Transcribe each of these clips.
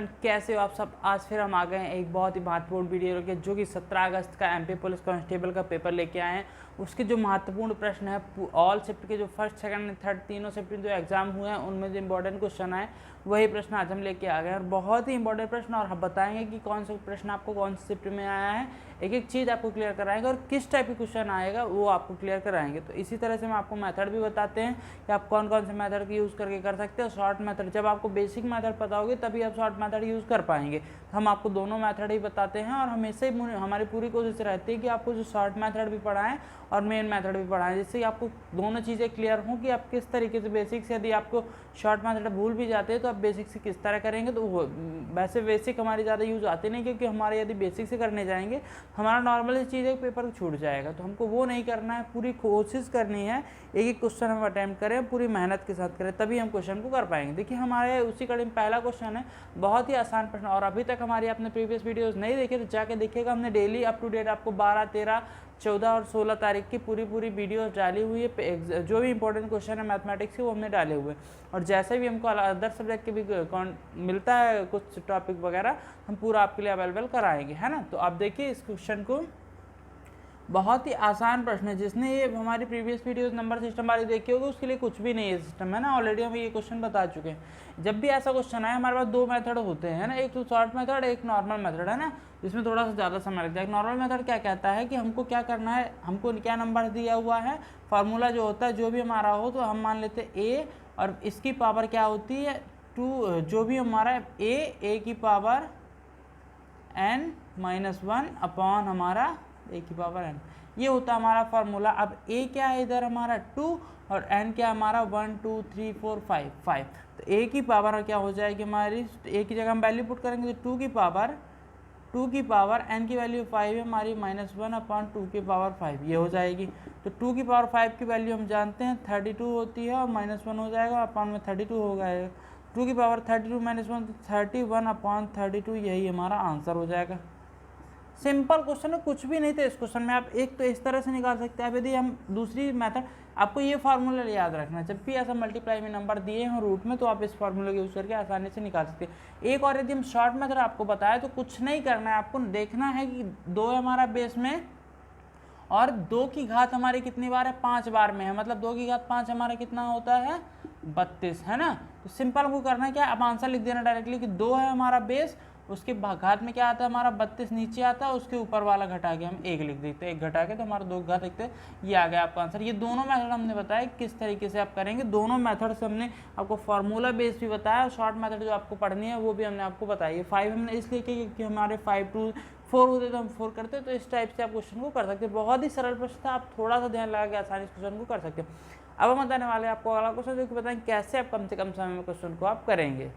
Student कैसे हो आप सब। आज फिर हम आ गए हैं एक बहुत ही महत्वपूर्ण वीडियो लेके, जो कि 17 अगस्त का एमपी पुलिस कांस्टेबल का पेपर लेके आए हैं। उसके जो महत्वपूर्ण प्रश्न है, ऑल शिफ्ट के जो फर्स्ट सेकंड थर्ड तीनों शिफ्ट जो एग्जाम हुए हैं उनमें जो इंपॉर्टेंट क्वेश्चन आए वही प्रश्न आज हम लेके आ गए हैं। और बहुत ही इंपॉर्टेंट प्रश्न, और हम बताएंगे कि कौन सा प्रश्न आपको कौन सी शिफ्ट में आया है, एक एक चीज़ आपको क्लियर कराएंगे और किस टाइप के क्वेश्चन आएगा वो आपको क्लियर कराएंगे। तो इसी तरह से हम आपको मेथड भी बताते हैं कि आप कौन कौन से मेथड का यूज़ करके कर सकते हैं। शॉर्ट मेथड, जब आपको बेसिक मेथड पता होगी तभी आप शॉर्ट मेथड यूज़ कर पाएंगे। तो हम आपको दोनों मेथड ही बताते हैं और हमेशा ही हमारी पूरी कोशिश रहती है कि आपको जो शॉर्ट मेथड भी पढ़ाएं और मेन मेथड भी पढ़ाएं, जिससे आपको दोनों चीज़ें क्लियर हों कि आप किस तरीके से बेसिक से, यदि आपको शॉर्ट मेथड भूल भी जाते हैं तो आप बेसिक से किस तरह करेंगे। तो वैसे बेसिक हमारी ज़्यादा यूज़ आते नहीं, क्योंकि हमारे यदि बेसिक से करने जाएंगे हमारा नॉर्मल चीज़ है पेपर छूट जाएगा। तो हमको वो नहीं करना है, पूरी कोशिश करनी है एक एक क्वेश्चन हम अटैम्प्ट करें, पूरी मेहनत के साथ करें, तभी हम क्वेश्चन को कर पाएंगे। देखिए हमारे उसी कड़ी में पहला क्वेश्चन है, बहुत ही आसान प्रश्न। और अभी तक हमारी आपने प्रीवियस वीडियोस नहीं देखे तो जाके देखिएगा, हमने डेली अप टू डेट आपको 12, 13, 14 और 16 तारीख की पूरी वीडियोस डाली हुई है। जो भी इंपॉर्टेंट क्वेश्चन है मैथमेटिक्स के वो हमने डाले हुए हैं। और जैसे भी हमको अदर सब्जेक्ट के भी मिलता है कुछ टॉपिक वगैरह, हम पूरा आपके लिए अवेलेबल कराएंगे, है ना। तो आप देखिए इस क्वेश्चन को, बहुत ही आसान प्रश्न है। जिसने ये हमारी प्रीवियस वीडियोस नंबर सिस्टम वाली देखी होगी उसके लिए कुछ भी नहीं है सिस्टम, है ना। ऑलरेडी हम ये क्वेश्चन बता चुके हैं। जब भी ऐसा क्वेश्चन आए हमारे पास दो मेथड होते हैं ना, एक तो शॉर्ट मेथड, एक नॉर्मल मेथड, है ना, जिसमें थोड़ा सा ज़्यादा समय लगता है। नॉर्मल मेथड क्या कहता है कि हमको क्या करना है, हमको क्या नंबर दिया हुआ है, फार्मूला जो होता है जो भी हमारा हो, तो हम मान लेते हैं ए और इसकी पावर क्या होती है 2, जो भी हमारा ए की पावर n-1 अपॉन हमारा ए की पावर n, ये होता है हमारा फार्मूला। अब ए क्या है इधर हमारा 2 और n क्या हमारा 1 2 3 4 5। तो ए की पावर क्या हो जाएगी हमारी, ए की जगह हम वैल्यू पुट करेंगे तो 2 की पावर n की वैल्यू 5 है हमारी, -1 अपॉन 2 की पावर 5 ये हो जाएगी। तो 2 की पावर 5 की वैल्यू हम जानते हैं 32 होती है और -1 हो जाएगा अपॉन में 32 हो जाएगा। 2 की पावर 32 -1 31 अपॉन 32, यही हमारा आंसर हो जाएगा। सिंपल क्वेश्चन है, कुछ भी नहीं था इस क्वेश्चन में। आप एक तो इस तरह से निकाल सकते हैं। अब यदि हम दूसरी मेथड, आपको ये फार्मूला याद रखना है, जब भी ऐसा मल्टीप्लाई में नंबर दिए हैं रूट में तो आप इस फार्मूले का यूज़ करके आसानी से निकाल सकते हैं। एक और यदि हम शॉर्ट मेथड आपको बताया तो कुछ नहीं करना है, आपको देखना है कि 2 है हमारा बेस में और 2 की घात हमारी कितनी बार है, 5 बार में है, मतलब 2 की घात 5 हमारा कितना होता है 32, है ना। तो सिंपल हमको करना क्या है, अब आंसर लिख देना डायरेक्टली कि 2 है हमारा बेस, उसके घात में क्या आता है हमारा 32 नीचे आता है, उसके ऊपर वाला घटा के हम 1 लिख देते हैं, 1 घटा के तो हमारा 2 घात लिखते हैं, ये आ गया आपका आंसर। ये दोनों मेथड हमने बताया किस तरीके से आप करेंगे। दोनों मेथड से हमने आपको फार्मूला बेस भी बताया और शॉर्ट मेथड जो आपको पढ़नी है वो भी हमने आपको बताई है। 5 हमने इसलिए कि हमारे 5 to 4 होते तो हम 4 करते, तो इस टाइप से आप क्वेश्चन को कर सकते हैं। बहुत ही सरल प्रश्न था, आप थोड़ा सा ध्यान लगा के आसानी से क्वेश्चन को कर सकते हैं। अब हम बताने वाले हैं आपको अगला क्वेश्चन, जो कि बताएं कैसे आप कम से कम समय में क्वेश्चन को आप करेंगे।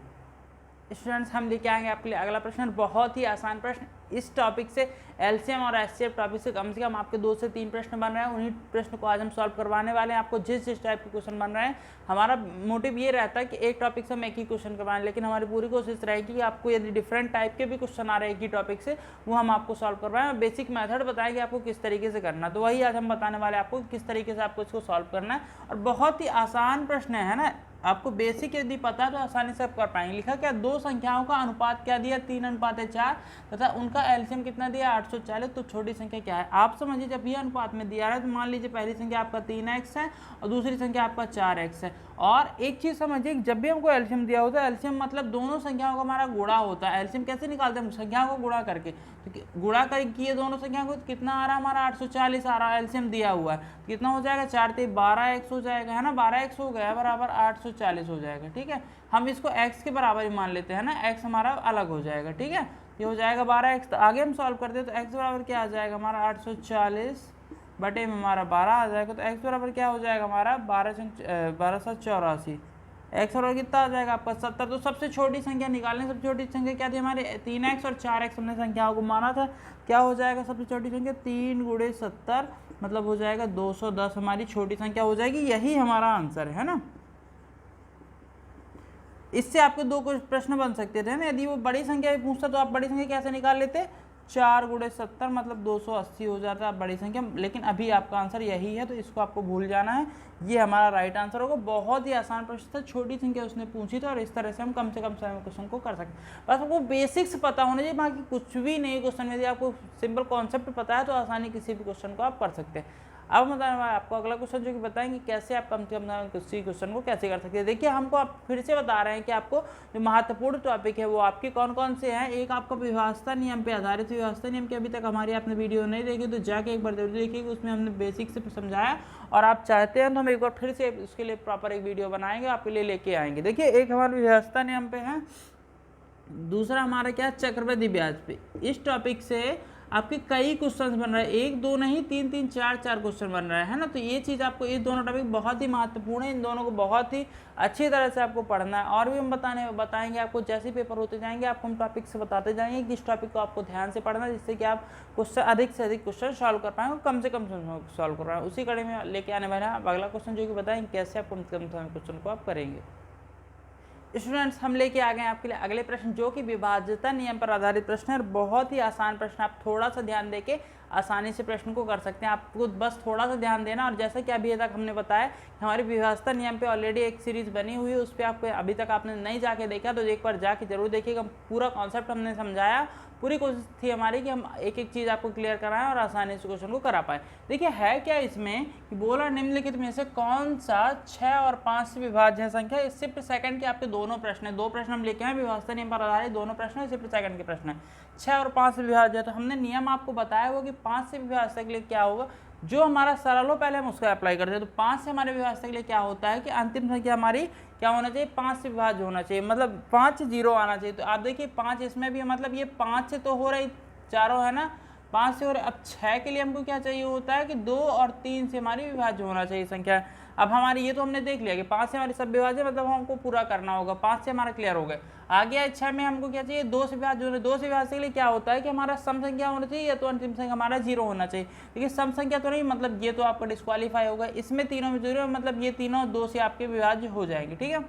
स्टूडेंट्स हम लेके आएंगे आपके लिए अगला प्रश्न, बहुत ही आसान प्रश्न। इस टॉपिक से एलसीएम और एचसीएफ टॉपिक से कम आपके 2 से 3 प्रश्न बन रहे हैं, उन्हीं प्रश्न को आज हम सॉल्व करवाने वाले हैं। आपको जिस टाइप के क्वेश्चन बन रहे हैं, हमारा मोटिव ये रहता है कि एक टॉपिक से हम एक ही क्वेश्चन करवाएं, लेकिन हमारी पूरी कोशिश रहेगी कि आपको यदि डिफरेंट टाइप के भी क्वेश्चन आ रहे हैं एक ही टॉपिक से, वो हम आपको सॉल्व करवाएं और बेसिक मेथड बताएंगे आपको किस तरीके से करना। तो वही आज हम बताने वाले हैं आपको किस तरीके से आपको इसको सॉल्व करना है। और बहुत ही आसान प्रश्न है ना, आपको बेसिक यदि पता है तो आसानी से आप कर पाएंगे। लिखा क्या, 2 संख्याओं का अनुपात क्या दिया 3:4 तथा उनका एलसीएम कितना दिया 840, तो छोटी संख्या क्या है। आप समझिए जब ये अनुपात में दिया है तो मान लीजिए पहली संख्या आपका 3x है और दूसरी संख्या आपका 4x है। और एक चीज़ समझिए, जब भी हमको एलसीएम दिया होता है, एलसीएम मतलब दोनों संख्याओं का हमारा गुणा होता है। एलसीएम कैसे निकालते हैं, संख्याओं को गुणा करके, तो गुणा करके ये दोनों संख्याओं को कितना आ रहा है हमारा 840 आ रहा है, एलसीएम दिया हुआ है, कितना हो जाएगा 4 × 12x हो जाएगा, है ना, 12x हो गया बराबर 840 हो जाएगा। ठीक है, हम इसको x के बराबर ही मान लेते हैं ना, x हमारा अलग हो जाएगा। ठीक है, ये हो जाएगा 12x। तो आगे हम सॉल्व करते हैं तो x बराबर क्या आ जाएगा हमारा 840 बटे में हमारा 12 आ जाएगा। तो x बराबर क्या हो जाएगा हमारा 1284, x बराबर कितना आ जाएगा आपका 70। तो सबसे छोटी संख्या निकालने, सबसे छोटी संख्या क्या थी हमारे 3x और 4x हमने संख्याओं को माना था, क्या हो जाएगा सबसे छोटी संख्या 3 × 70 मतलब हो जाएगा 210 हमारी छोटी संख्या हो जाएगी। यही हमारा आंसर है ना। इससे आपके 2 प्रश्न बन सकते थे ना, यदि वो बड़ी संख्या भी पूछता तो आप बड़ी संख्या कैसे निकाल लेते, 4 गुणे 70 मतलब 280 हो जाता है बड़ी संख्या, लेकिन अभी आपका आंसर यही है तो इसको आपको भूल जाना है, ये हमारा राइट आंसर होगा। बहुत ही आसान प्रश्न था, छोटी संख्या उसने पूछी थी और इस तरह से हम कम से कम समय में क्वेश्चन को कर सकते हैं। बस आपको बेसिक्स पता होना चाहिए, बाकी कुछ भी नहीं क्वेश्चन में, यदि आपको सिंपल कॉन्सेप्ट पता है तो आसानी किसी भी क्वेश्चन को आप कर सकते हैं। अब बताने वाला आपको अगला क्वेश्चन जो कि बताएंगे कैसे आप कम से कम किसी क्वेश्चन को कैसे कर सकते हैं। देखिए हमको आप फिर से बता रहे हैं कि आपको जो महत्वपूर्ण टॉपिक है वो आपके कौन कौन से हैं। एक आपका विभाजता नियम पे आधारित, विभाजता नियम की अभी तक हमारी आपने वीडियो नहीं देखी तो जाके एक बार जरूर देखिए, उसमें हमने बेसिक से समझाया, और आप चाहते हैं तो हम एक बार फिर से उसके लिए प्रॉपर एक वीडियो बनाएंगे, आपके लिए लेके आएंगे। देखिए एक हमारा विभाजता नियम पे है, दूसरा हमारा क्या है चक्रवृद्धि ब्याज पे। इस टॉपिक से आपके कई क्वेश्चंस बन रहे हैं, एक दो नहीं 3 4 क्वेश्चन बन रहे हैं ना। तो ये चीज़ आपको, ये दोनों टॉपिक बहुत ही महत्वपूर्ण है, इन दोनों को बहुत ही अच्छी तरह से आपको पढ़ना है। और भी हम बताएंगे आपको, जैसे पेपर होते जाएंगे आपको हम टॉपिक से बताते जाएंगे किस टॉपिक को आपको ध्यान से पढ़ना है, जिससे कि आप क्वेश्चन अधिक से अधिक क्वेश्चन सॉल्व कर पाएंगे, कम से कम सॉल्व कर पाएंगे। उसी कड़ी में लेके आने वाले हैं अगला क्वेश्चन जो कि बताएंगे कैसे आप कम से कम क्वेश्चन को आप करेंगे। स्टूडेंट्स हम लेके आ गए आपके लिए अगले प्रश्न जो कि विभाज्यता नियम पर आधारित प्रश्न है, और बहुत ही आसान प्रश्न, आप थोड़ा सा ध्यान देके आसानी से प्रश्न को कर सकते हैं। आपको बस थोड़ा सा ध्यान देना, और जैसा कि अभी तक हमने बताया हमारी विभाज्यता नियम पे ऑलरेडी एक सीरीज बनी हुई है, उस पर आपको अभी तक आपने नहीं जाके देखा तो एक बार जाके जरूर देखिएगा। पूरा कॉन्सेप्ट हमने समझाया, पूरी कोशिश थी हमारी कि हम एक एक चीज़ आपको क्लियर कराएं और आसानी से क्वेश्चन को करा पाए। देखिए है क्या इसमें कि बोला निम्नलिखित में से कौन सा 6 और 5 से विभाज्य संख्या। इस शिफ्ट सेकंड के आपके दोनों प्रश्न है, दो प्रश्न हम लेके आए विभाज्यता नियम पर आधारित, दोनों प्रश्न है शिफ्ट सेकंड के प्रश्न है। 6 और 5 से विभाज्य, तो हमने नियम आपको बताया हुआ कि 5 से विभाज्य के लिए क्या होगा, जो हमारा सरल हो पहले हम उसको अप्लाई करते हैं। तो 5 से हमारे विभाज्य के लिए क्या होता है कि अंतिम संख्या हमारी क्या होना चाहिए, 5 से विभाज्य होना चाहिए, मतलब 5 0 आना चाहिए। तो आप देखिए 5 इसमें भी, मतलब ये 5 से तो हो रही चारों है ना, 5 से हो रहे। अब 6 के लिए हमको क्या चाहिए होता है कि 2 और 3 से हमारी विभाज्य होना चाहिए संख्या। अब हमारी ये तो हमने देख लिया कि 5 से हमारी सब विभाज्य, मतलब हमको पूरा करना होगा, 5 से हमारा क्लियर हो गया। आगे है 6 में हमको क्या चाहिए, 2 से विभाज्य होना। 2 से विभाज्य के लिए क्या होता है कि हमारा सम संख्या होना चाहिए या तो अंतिम संख्या हमारा 0 होना चाहिए। देखिए सम संख्या तो नहीं, मतलब ये तो आपका डिस्क्वालीफाई होगा। इसमें तीनों में 0, मतलब ये तीनों 2 से आपके विभाज्य हो जाएंगे। ठीक है,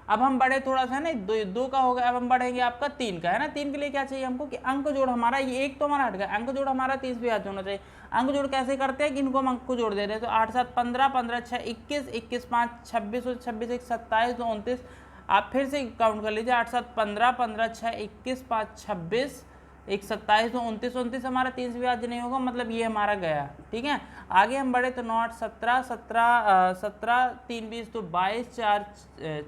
अब हम बढ़े थोड़ा सा है ना, दो का हो गया, अब हम बढ़ेंगे आपका 3 का है ना। 3 के लिए क्या चाहिए हमको कि अंक जोड़ हमारा, ये एक तो हमारा हट गया, अंक जोड़ हमारा 30 से विभाज्य होना चाहिए। अंक जोड़ कैसे करते हैं कि इनको हम अंक को जोड़ दे रहे हैं, तो 8 7 15, 15 6 21, 21 5 26, 26 1 27 2 29। आप फिर से काउंट कर लीजिए, 8 7 15, 15 6 21 5 26 1 27 2 29, 29 हमारा 3 से विभाज्य नहीं होगा, मतलब ये हमारा गया। ठीक है, आगे हम बढ़े तो 9 8 17, 17 3 20 तो 22 4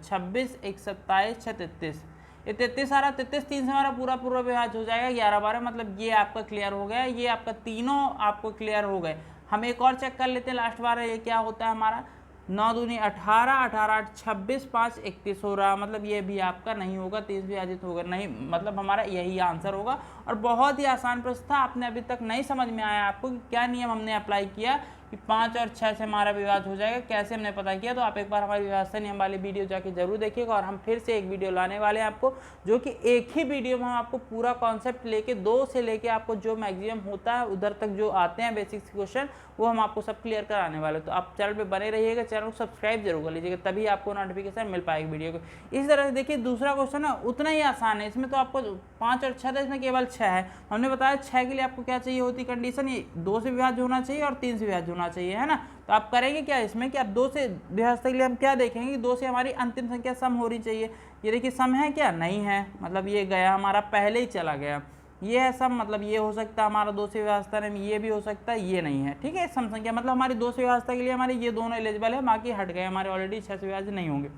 26 1 27 6 33, ये 33 आ रहा, 33 3 से हमारा पूरा विभाज्य हो जाएगा 11 12, मतलब ये आपका क्लियर हो गया। ये आपका तीनों आपको क्लियर हो गए। हम एक और चेक कर लेते हैं लास्ट बार, ये क्या होता है हमारा, 9 दूनी 18, 18 8 26 5 31 हो रहा, मतलब ये भी आपका नहीं होगा, 30 विभाजित होगा नहीं, मतलब हमारा यही आंसर होगा। और बहुत ही आसान प्रश्न था, आपने अभी तक नहीं समझ में आया आपको कि क्या नियम हमने अप्लाई किया कि 5 और 6 से हमारा विभाज्य हो जाएगा, कैसे हमने पता किया। तो आप एक बार हमारी विभाज्यता नियम वाली वीडियो जाके जरूर देखिएगा। और हम फिर से एक वीडियो लाने वाले हैं आपको, जो कि एक ही वीडियो में हम आपको पूरा कॉन्सेप्ट लेके 2 से लेके आपको जो मैक्सिमम होता है उधर तक जो आते हैं बेसिक्स क्वेश्चन, वो हम आपको सब क्लियर कराने वाले। तो आप चैनल पे बने रहिएगा, चैनल को सब्सक्राइब जरूर कर लीजिएगा, तभी आपको नोटिफिकेशन मिल पाएगी वीडियो को। इस तरह से देखिए दूसरा क्वेश्चन है उतना ही आसान है, इसमें तो आपको 5 और 6 था, इसमें केवल 6 है। हमने बताया 6 के लिए आपको क्या चाहिए होती कंडीशन, ये 2 से विभाज्य होना चाहिए और 3 से विभाज्य होना चाहिए, है ना। तो आप करेंगे क्या इसमें कि आप 2 से विभाज्य के लिए हम क्या देखेंगे, 2 से हमारी अंतिम संख्या सम होनी चाहिए। ये देखिए सम है क्या, नहीं है, मतलब ये गया हमारा, पहले ही चला गया। ये है सम, मतलब ये हो सकता है हमारा 2 से विभाज्यता में, ये भी हो सकता है, ये नहीं है। ठीक है, सम संख्या मतलब हमारी 2 से विभाज्यता के लिए हमारे ये दोनों एलिजिबल है, बाकी हट गए हमारे ऑलरेडी 6 से विभाज्य नहीं होंगे।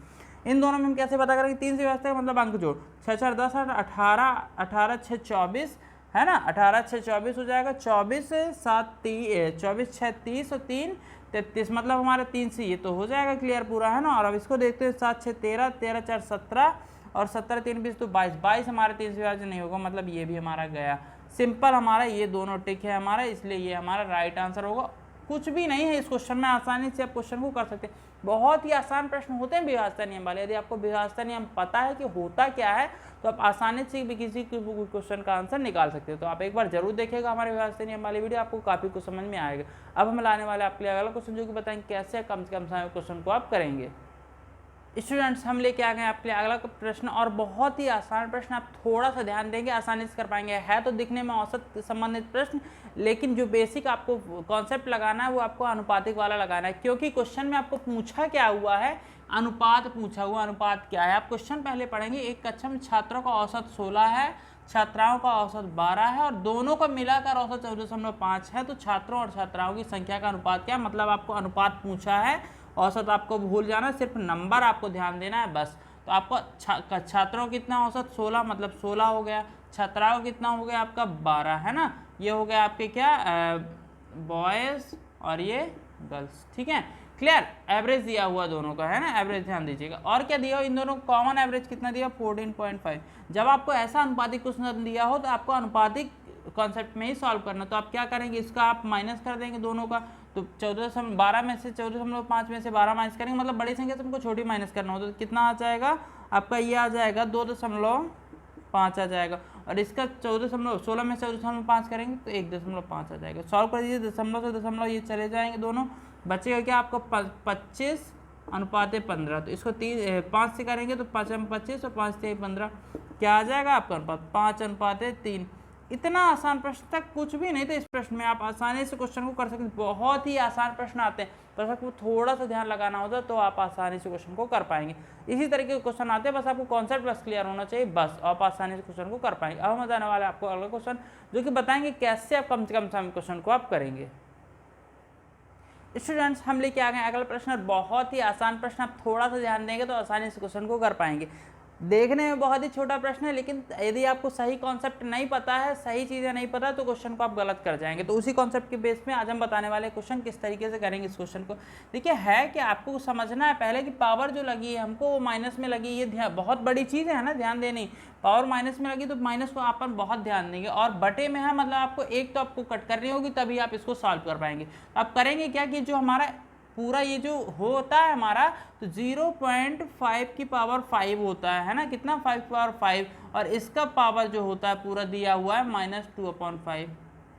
इन दोनों में हम कैसे पता करेंगे, 3 से विभाज्यता का मतलब अंक जोड़, 6 4 10 18 18 6 24 है ना, 18 6 24 हो जाएगा, 24 7 24 6 30 और 3 33, मतलब हमारा 3 से ये तो हो जाएगा क्लियर पूरा, है ना। और अब इसको देखते हैं, 7 6 13 13 4 17 और 17 3 20 तो 22, 22 हमारे 3 से विभाज्य नहीं होगा, मतलब ये भी हमारा गया। सिंपल हमारा ये दोनों टिक है हमारा, इसलिए ये हमारा राइट आंसर होगा। कुछ भी नहीं है इस क्वेश्चन में, आसानी से आप क्वेश्चन को कर सकते हैं। बहुत ही आसान प्रश्न होते हैं विभाज्यता नियम वाले, यदि आपको विभाज्यता नियम पता है कि होता क्या है तो आप आसानी से भी किसी क्वेश्चन का आंसर निकाल सकते हो। तो आप एक बार जरूर देखिएगा हमारे विभाज्यता नियम वाली वीडियो, आपको काफ़ी कुछ समझ में आएगा। अब हम लाने वाले आपके लिए अगला क्वेश्चन जो कि बताएंगे कैसे कम से कम समय क्वेश्चन को आप करेंगे। स्टूडेंट्स हम लेके आ गए आपके लिए अगला प्रश्न, और बहुत ही आसान प्रश्न, आप थोड़ा सा ध्यान देंगे आसानी से कर पाएंगे। है तो दिखने में औसत संबंधित प्रश्न, लेकिन जो बेसिक आपको कॉन्सेप्ट लगाना है वो आपको अनुपातिक वाला लगाना है, क्योंकि क्वेश्चन में आपको पूछा क्या हुआ है, अनुपात पूछा हुआ। अनुपात क्या है आप क्वेश्चन पहले पढ़ेंगे। एक कक्षा में छात्रों का औसत 16 है, छात्राओं का औसत 12 है और दोनों का मिलाकर औसत 14.5 है, तो छात्रों और छात्राओं की संख्या का अनुपात क्या है, मतलब आपको अनुपात पूछा है। औसत आपको भूल जाना, सिर्फ नंबर आपको ध्यान देना है बस। तो आपको छात्रों कितना औसत 16, मतलब 16 हो गया, छात्राओं कितना हो गया आपका 12, है ना। ये हो गया आपके क्या बॉयज़ और ये गर्ल्स, ठीक है, क्लियर। एवरेज दिया हुआ दोनों का, है ना, एवरेज ध्यान दीजिएगा। और क्या दिया इन दोनों कॉमन एवरेज कितना दिया 14.5। जब आपको ऐसा अनुपातिक क्वेश्चन दिया हो तो आपको अनुपातिक कॉन्सेप्ट में ही सॉल्व करना। तो आप क्या करेंगे, इसका आप माइनस कर देंगे दोनों का, तो 12 में से 14.5 में से 12 माइनस करेंगे, मतलब बड़ी संख्या से हमको छोटी माइनस करना हो, तो कितना आ जाएगा आपका, ये आ जाएगा 2.5 आ जाएगा। और इसका 16 में से 14.5 करेंगे तो 1.5 आ जाएगा। सॉल्व कर दीजिए, दशमलव से दशमलव ये चले जाएंगे दोनों, बचेगा क्या आपको 25:15। तो इसको 5 से करेंगे तो 5/25 और 5 से 15, क्या आ जाएगा आपका अनुपात 5:3। इतना आसान प्रश्न था, कुछ भी नहीं था इस प्रश्न में, आप आसानी से क्वेश्चन को कर सकते। बहुत ही आसान प्रश्न आते हैं, बस आपको थोड़ा सा ध्यान लगाना होता है तो आप आसानी से क्वेश्चन को कर पाएंगे। इसी तरीके के क्वेश्चन आते हैं, बस आपको कॉन्सेप्ट बस क्लियर होना चाहिए, बस आप आसानी से क्वेश्चन को कर पाएंगे। अब हम बताने वाले आपको अगला क्वेश्चन, जो कि बताएंगे कैसे आप कम से कम समय क्वेश्चन को आप करेंगे। स्टूडेंट्स हम लेके आ गए अगला प्रश्न, बहुत ही आसान प्रश्न, आप थोड़ा सा ध्यान देंगे तो आसानी से क्वेश्चन को कर पाएंगे। देखने में बहुत ही छोटा प्रश्न है, लेकिन यदि आपको सही कॉन्सेप्ट नहीं पता है, सही चीज़ें नहीं पता, तो क्वेश्चन को आप गलत कर जाएंगे। तो उसी कॉन्सेप्ट के बेस में आज हम बताने वाले क्वेश्चन किस तरीके से करेंगे इस क्वेश्चन को। देखिए है कि आपको समझना है पहले कि पावर जो लगी है हमको वो माइनस में लगी, ये बहुत बड़ी चीज़ है ना, ध्यान देनी। पावर माइनस में लगी तो माइनस को आप बहुत ध्यान देंगे, और बटे में है मतलब आपको एक तो आपको कट करनी होगी, तभी आप इसको सॉल्व कर पाएंगे। आप करेंगे क्या कि जो हमारा पूरा ये जो होता है हमारा, तो 0.5 की पावर 5 होता है ना, कितना 5 की पावर 5, और इसका पावर जो होता है पूरा दिया हुआ है -2/5।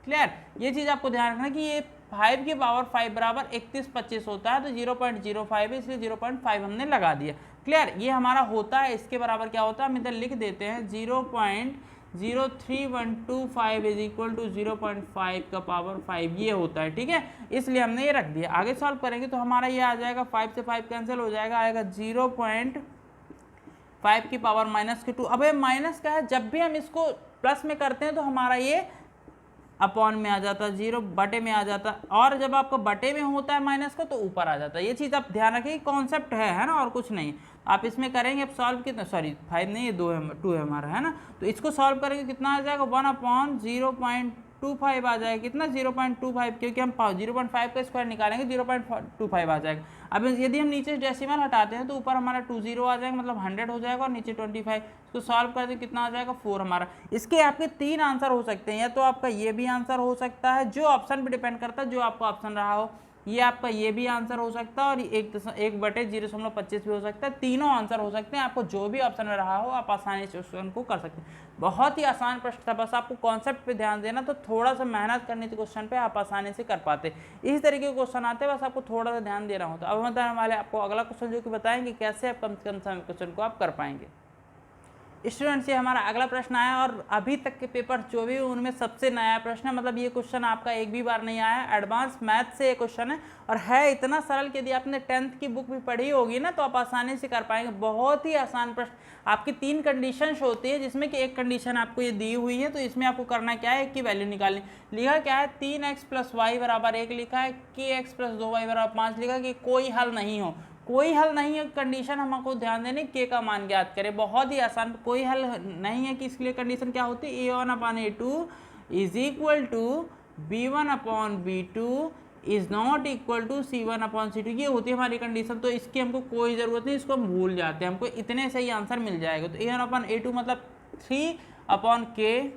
क्लियर, ये चीज़ आपको ध्यान रखना कि ये 5 की पावर 5 बराबर 3125 होता है, तो 0.05 है, इसलिए 0.5 हमने लगा दिया। क्लियर, ये हमारा होता है, इसके बराबर क्या होता है हम इधर लिख देते हैं 0.03125 इज इक्वल टू 0.5 का पावर 5, ये होता है, ठीक है, इसलिए हमने ये रख दिया। आगे सॉल्व करेंगे तो हमारा ये आ जाएगा 5 से 5 कैंसिल हो जाएगा, आएगा 0.5 की पावर -2। अब ये माइनस का है, जब भी हम इसको प्लस में करते हैं तो हमारा ये अपॉन में आ जाता है, 0 बटे में आ जाता है, और जब आपको बटे में होता है माइनस का तो ऊपर आ जाता है। ये चीज़ आप ध्यान रखिए, कॉन्सेप्ट है ना, और कुछ नहीं। आप इसमें करेंगे अब सॉल्व कितना, सॉरी 5 नहीं, ये 2 है हमारा, है ना। तो इसको सॉल्व करेंगे कितना आ जाएगा 1/0.25 आ जाएगा, कितना 0.25, क्योंकि हम 0.5 का स्क्वायर निकालेंगे 0.25 आ जाएगा। अब यदि हम नीचे डेसिमल हटाते हैं तो ऊपर हमारा 20 आ जाएगा, मतलब 100 हो जाएगा, और नीचे 25। इसको सॉल्व कर दें कितना आ जाएगा 4 हमारा। इसके आपके 3 आंसर हो सकते हैं, या तो आपका ये भी आंसर हो सकता है, जो ऑप्शन पे डिपेंड करता है, जो आपका ऑप्शन रहा हो, ये आपका ये भी आंसर हो सकता है, और 1/0.25 भी हो सकता है। तीनों आंसर हो सकते हैं, आपको जो भी ऑप्शन में रहा हो आप आसानी से क्वेश्चन को कर सकते हैं। बहुत ही आसान प्रश्न था, बस आपको कॉन्सेप्ट पे ध्यान देना, तो थोड़ा सा मेहनत करनी थी क्वेश्चन पे, आप आसानी से कर पाते। इस तरीके के क्वेश्चन आते हैं, बस आपको थोड़ा सा ध्यान देना होता है। अब बताने वाले आपको अगला क्वेश्चन, जो कि बताएंगे कैसे आप कम से कम समय क्वेश्चन को आप कर पाएंगे। स्टूडेंट्स ये हमारा अगला प्रश्न आया, और अभी तक के पेपर जो भी उनमें सबसे नया प्रश्न है, मतलब ये क्वेश्चन आपका एक भी बार नहीं आया, एडवांस मैथ से ये क्वेश्चन है, और है इतना सरल कि यदि आपने 10th की बुक भी पढ़ी होगी ना तो आप आसानी से कर पाएंगे। बहुत ही आसान प्रश्न, आपकी 3 कंडीशंस होती है, जिसमें कि एक कंडीशन आपको ये दी हुई है, तो इसमें आपको करना क्या है, एक की वैल्यू निकालनी। लिखा क्या है 3x + y = 1 लिखा है, kx + 2y = 5 लिखा कि कोई हल नहीं हो, कोई हल नहीं है कंडीशन, हमको ध्यान देने के का मान ज्ञात करें। बहुत ही आसान, कोई हल नहीं है कि इसके लिए कंडीशन क्या होती है, a1/a2 is equal to b1/b2 is not equal to c1/c2, ये होती है हमारी कंडीशन। तो इसकी हमको कोई ज़रूरत नहीं, इसको हम भूल जाते हैं, हमको इतने से ही आंसर मिल जाएगा। तो a1/a2 मतलब 3/k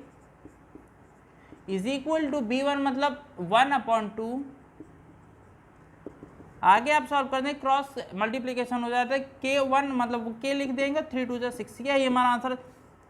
is equal to b1 मतलब 1/2। आगे आप सॉल्व कर दें, क्रॉस मल्टीप्लीकेशन हो जाता है, k1 मतलब k लिख देंगे, 3 × 2 = 6, क्या ये हमारा आंसर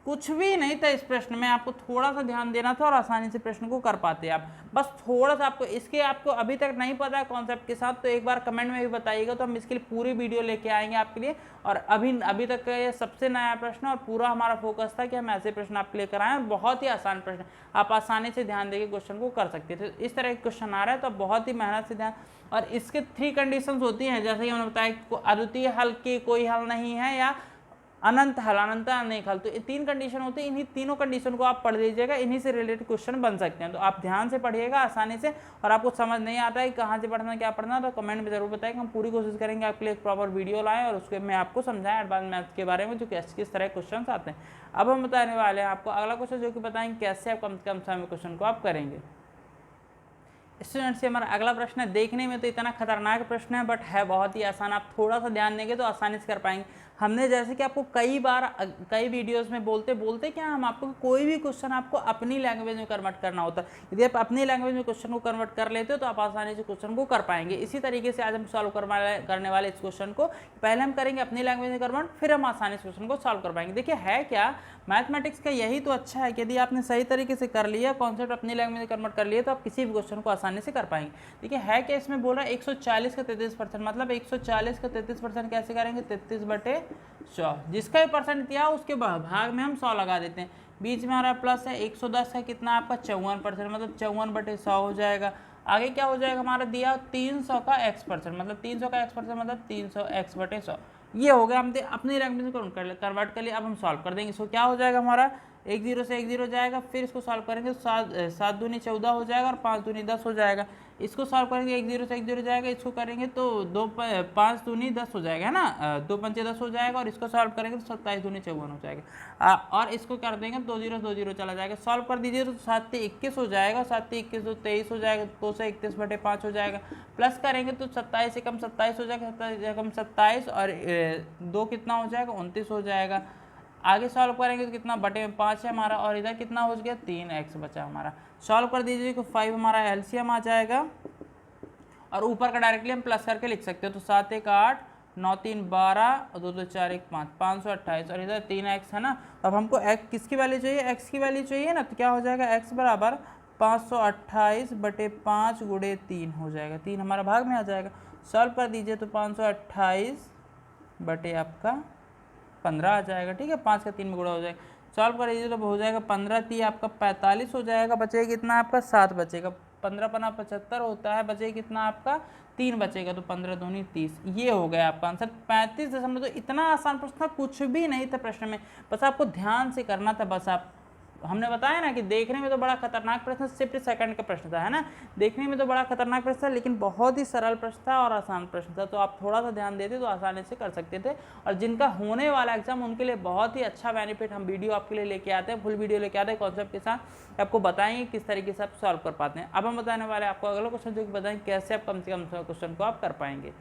कुछ भी नहीं था इस प्रश्न में, आपको थोड़ा सा ध्यान देना था और आसानी से प्रश्न को कर पाते आप। बस थोड़ा सा आपको इसके आपको अभी तक नहीं पता है कॉन्सेप्ट के साथ, तो एक बार कमेंट में भी बताइएगा, तो हम इसके लिए पूरी वीडियो लेके आएंगे आपके लिए। और अभी तक का ये सबसे नया प्रश्न और पूरा हमारा फोकस था कि हम ऐसे प्रश्न आपके लिए कराएं, और बहुत ही आसान प्रश्न, आप आसानी से ध्यान देके क्वेश्चन को कर सकते थे। इस तरह के क्वेश्चन आ रहा है तो बहुत ही मेहनत से ध्यान, और इसके 3 कंडीशंस होती हैं, जैसे कि मैंने बताया, अद्वितीय हल की कोई हल नहीं है, या अनंत हल, अनंत अनेक हल। तो ये 3 कंडीशन होती है, इन्हीं तीनों कंडीशन को आप पढ़ लीजिएगा, इन्हीं से रिलेटेड क्वेश्चन बन सकते हैं। तो आप ध्यान से पढ़िएगा आसानी से, और आपको समझ नहीं आता है कहाँ से पढ़ना क्या पढ़ना, तो कमेंट में जरूर बताएं, हम पूरी कोशिश करेंगे आपके लिए एक प्रॉपर वीडियो लाएं और उसके में आपको समझाएं एडवांस मैथ्स के बारे में, जो किस तरह क्वेश्चन आते हैं। अब हम बताने वाले हैं आपको अगला क्वेश्चन, जो कि बताएंगे कैसे आप कम से कम समय में क्वेश्चन को आप करेंगे। स्टूडेंट से हमारा अगला प्रश्न है, देखने में तो इतना खतरनाक प्रश्न है बट है बहुत ही आसान, आप थोड़ा सा ध्यान देंगे तो आसानी से कर पाएंगे। हमने जैसे कि आपको कई वीडियोस में बोलते क्या, हम आपको कोई भी क्वेश्चन आपको अपनी लैंग्वेज में कन्वर्ट करना होता है। यदि आप अपनी लैंग्वेज में क्वेश्चन को कन्वर्ट कर लेते हो तो आप आसानी से क्वेश्चन को कर पाएंगे। इसी तरीके से आज हम सॉल्व करने वाले इस क्वेश्चन को पहले हम करेंगे अपनी लैंग्वेज में कन्वर्ट, फिर हम आसानी से क्वेश्चन को सॉल्व कर पाएंगे। देखिए है क्या, मैथमेटिक्स का यही तो अच्छा है कि यदि आपने सही तरीके से कर लिया, कॉन्सेप्ट अपनी लैंग्वेज में कन्वर्ट कर लिया, तो आप किसी भी क्वेश्चन को आसानी से कर पाएंगे। देखिए है क्या, इसमें बोल रहा है 140 का 33%, मतलब 140 का 33% कैसे करेंगे, 33/100, जिसका भी परसेंट दिया उसके भाग में हम 100 लगा देते हैं। बीच में हमारा प्लस है, 110 का कितना आपका 54%, मतलब 54/100 हो जाएगा। आगे क्या हो जाएगा हमारा दिया 300 का x%, मतलब 300 का x% मतलब 300 x/100। ये हो गया, हम अपनी लैंग्वेज में कन्वर्ट कर लिया। अब हम सॉल्व कर देंगे इसको, क्या हो जाएगा हमारा 1 0 से 1 0 जाएगा, फिर इसको सॉल्व करेंगे तो 7 दूनी 14 हो जाएगा और 5 दूनी 10 हो जाएगा। इसको सॉल्व करेंगे 1 0 से 1 0 जाएगा, इसको करेंगे तो 5 दूनी 10 हो जाएगा, है ना, 2 पंचे 10 हो जाएगा, और इसको सॉल्व करेंगे तो 27 दूनी 54 हो जाएगा। और इसको कर देंगे 2 0 चला जाएगा, सॉल्व कर दीजिए तो 7 21 हो जाएगा, 7 21 तो 23 हो जाएगा, 231/5 हो जाएगा। प्लस करेंगे तो 27 से कम 27 हो जाएगा, 27 से कम 27, और 2 कितना हो जाएगा 29 हो जाएगा। आगे सॉल्व करेंगे तो कितना बटे में 5 है हमारा, और इधर कितना हो गया 3x बचा हमारा। सॉल्व कर दीजिए तो 5 हमारा एलसीएम आ जाएगा, और ऊपर का डायरेक्टली हम प्लस करके लिख सकते हो, तो 7 1 8 9 3 12 और 2 2 4 1 5 528, और इधर 3x है ना। अब हमको x किसकी वैल्यू चाहिए, x की वैल्यू चाहिए ना, तो क्या हो जाएगा x बराबर 528/5 गुणे 3 हो जाएगा, 3 हमारा भाग में आ जाएगा। सॉल्व कर दीजिए तो 528 बटे आपका 15 आ जाएगा, ठीक है, 5 का 3 में गुणा हो जाएगा। सॉल्व कर दीजिए तो हो जाएगा 15 3 आपका 45 हो जाएगा, बचेगा कितना आपका 7 बचेगा, 15 पना 75 होता है, बचेगा कितना आपका 3 बचेगा, तो 15 दूनी 30। ये हो गया आपका आंसर 35 तो इतना आसान प्रश्न था, कुछ भी नहीं था प्रश्न में, बस आपको ध्यान से करना था। बस आप, हमने बताया ना कि देखने में तो बड़ा खतरनाक प्रश्न, शिफ्ट सेकंड का प्रश्न था, है ना, देखने में तो बड़ा खतरनाक प्रश्न था, लेकिन बहुत ही सरल प्रश्न था और आसान प्रश्न था। तो आप थोड़ा सा ध्यान देते तो आसानी से कर सकते थे, और जिनका होने वाला एग्जाम उनके लिए बहुत ही अच्छा बेनिफिट हम वीडियो आपके लिए लेके आते हैं, फुल वीडियो लेके आते हैं कॉन्सेप्ट के साथ, आपको बताएंगे किस तरीके से आप सॉल्व कर पाते हैं। अब हम बताने वाले आपको अगला क्वेश्चन, जो कि बताएंगे कैसे आप कम से कम क्वेश्चन को आप कर पाएंगे।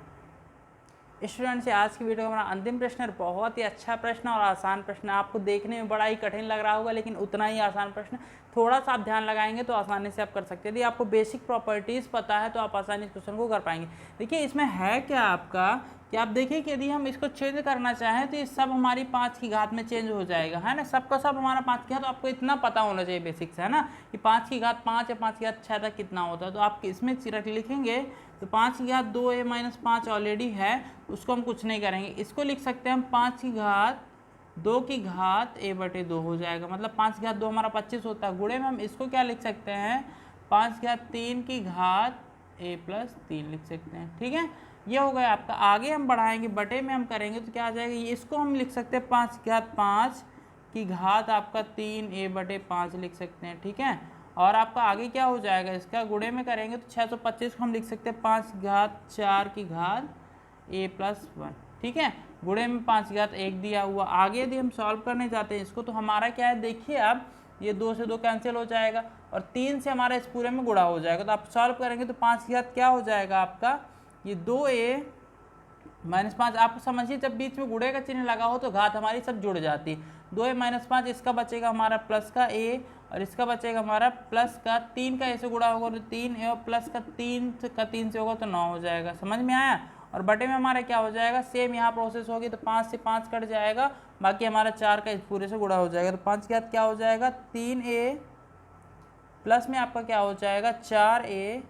स्टूडेंट से आज की वीडियो का हमारा अंतिम प्रश्न है, बहुत ही अच्छा प्रश्न और आसान प्रश्न, आपको देखने में बड़ा ही कठिन लग रहा होगा लेकिन उतना ही आसान प्रश्न, थोड़ा सा आप ध्यान लगाएंगे तो आसानी से आप कर सकते हैं। यदि आपको बेसिक प्रॉपर्टीज़ पता है तो आप आसानी से क्वेश्चन को कर पाएंगे। देखिए इसमें है क्या आपका कि आप देखिए कि यदि हम इसको चेंज करना चाहें तो ये सब हमारी 5 की घात में चेंज हो जाएगा, है ना, सबका सब हमारा 5 की घात, तो आपको इतना पता होना चाहिए बेसिक से, है ना, कि 5 की घात 5 या 5 की घात 6 तक कितना होता है। तो आप इसमें लिखेंगे तो 5 की घात 2a-5 ऑलरेडी है, उसको हम कुछ नहीं करेंगे, इसको लिख सकते हैं हम 5 की घात 2 की घात a/2 हो जाएगा, मतलब 5 की घात 2 हमारा 25 होता है। गुणे में हम इसको क्या लिख सकते हैं 5 की घात 3 की घात a+3 लिख सकते हैं, ठीक है, ये हो गया आपका। आगे हम बढ़ाएंगे, बटे में हम करेंगे तो क्या आ जाएगा, ये इसको हम लिख सकते हैं 5 की घात 5 की घात आपका 3a/5 लिख सकते हैं, ठीक है। और आपका आगे क्या हो जाएगा, इसका गुणे में करेंगे तो 625 को हम लिख सकते हैं 5 की घात 4 की घात a+1, ठीक है, गुणे में 5 की घात 1 दिया हुआ। आगे यदि हम सॉल्व करने जाते हैं इसको तो हमारा क्या है, देखिए अब ये 2 से 2 कैंसिल हो जाएगा और 3 से हमारा इस पूरे में गुणा हो जाएगा। तो आप सॉल्व करेंगे तो 5 की घात क्या हो जाएगा आपका, ये 2a-5, आप समझिए जब बीच में गुणे का चिन्ह लगा हो तो घात हमारी सब जुड़ जाती है। 2a-5, इसका बचेगा हमारा प्लस का a और इसका बचेगा हमारा प्लस का 3 का ऐसे गुणा होगा तो 3a और प्लस का 3 से होगा तो 9 हो जाएगा, समझ में आया। और बटे में हमारा क्या हो जाएगा, सेम यहाँ प्रोसेस होगी, तो 5 से 5 कट जाएगा, बाकी हमारा 4 का इस पूरे से गुणा हो जाएगा, तो 5 की घात क्या हो जाएगा 3a प्लस में आपका क्या हो जाएगा 4a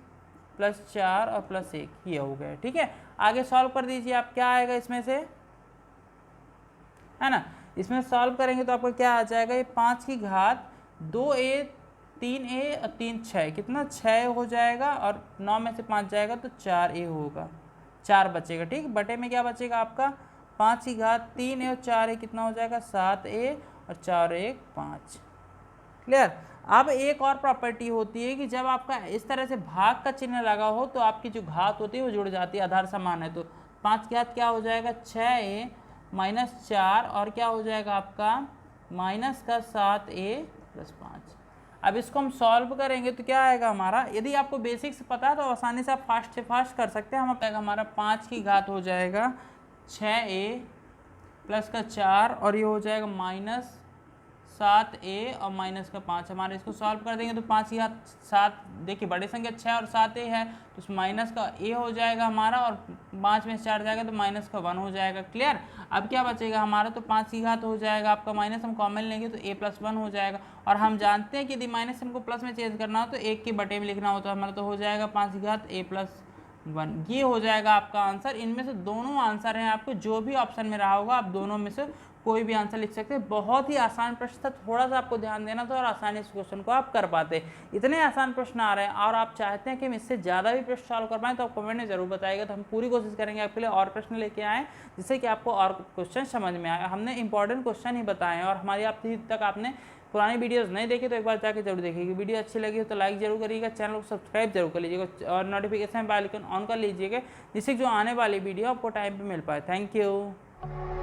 प्लस 4 और प्लस 1, ये हो गया। ठीक है, आगे सॉल्व कर दीजिए आप, क्या आएगा इसमें से, है ना, इसमें सॉल्व करेंगे तो आपका क्या आ जाएगा, ये 5 की घात 2a 3a और 3 6, कितना 6 हो जाएगा, और 9 में से 5 जाएगा तो 4a होगा, 4 बचेगा। ठीक, बटे में क्या बचेगा आपका 5 की घात 3a और 4a, कितना हो जाएगा 7a और 4 1 5। क्लियर। अब एक और प्रॉपर्टी होती है कि जब आपका इस तरह से भाग का चिन्ह लगा हो तो आपकी जो घात होती है वो जुड़ जाती है, आधार समान है, तो 5 की घात क्या हो जाएगा 6a माइनस 4 और क्या हो जाएगा आपका माइनस का 7a प्लस 5। अब इसको हम सॉल्व करेंगे तो क्या आएगा हमारा, यदि आपको बेसिक्स पता है तो आसानी से आप फास्ट से फास्ट कर सकते हैं। हम हमारा 5 की घात हो जाएगा 6a प्लस का 4 और ये हो जाएगा माइनस 7a और माइनस का 5। हमारे इसको सॉल्व कर देंगे तो 5 की घात 7, देखिए बड़ी संख्या 6 और 7a है, तो उस माइनस का a हो जाएगा हमारा, और 5 में से 4 जाएगा तो माइनस का 1 हो जाएगा। क्लियर। अब क्या बचेगा हमारा, तो 5 की घात हो जाएगा आपका माइनस, हम कॉमन लेंगे तो a प्लस 1 हो जाएगा, और हम जानते हैं कि यदि माइनस हमको प्लस में चेंज करना हो तो 1 के बटे में लिखना हो, तो हमारा तो हो जाएगा 5 की घात a प्लस 1, ये हो जाएगा आपका आंसर। इनमें से दोनों आंसर हैं, आपको जो भी ऑप्शन में रहा होगा आप दोनों में से कोई भी आंसर लिख सकते हैं। बहुत ही आसान प्रश्न था, थोड़ा सा आपको ध्यान देना था और आसानी से क्वेश्चन को आप कर पाते। इतने आसान प्रश्न आ रहे हैं और आप चाहते हैं कि हम इससे ज़्यादा भी प्रश्न सॉल्व कर पाएँ तो आप कमेंट में जरूर बताइएगा, तो हम पूरी कोशिश करेंगे आपके लिए और प्रश्न लेके आएँ जिससे कि आपको और क्वेश्चन समझ में आए। हमने इंपॉर्टेंट क्वेश्चन ही बताए हैं, और हमारी आप तक आपने पुरानी वीडियोस नहीं देखी तो एक बार जाकर जरूर देखिएगा। वीडियो अच्छी लगी हो तो लाइक जरूर करिएगा, चैनल को सब्सक्राइब जरूर कर लीजिएगा और नोटिफिकेशन बेल आइकन ऑन कर लीजिएगा, जिससे जो आने वाली वीडियो आपको टाइम पे मिल पाए। Thank you.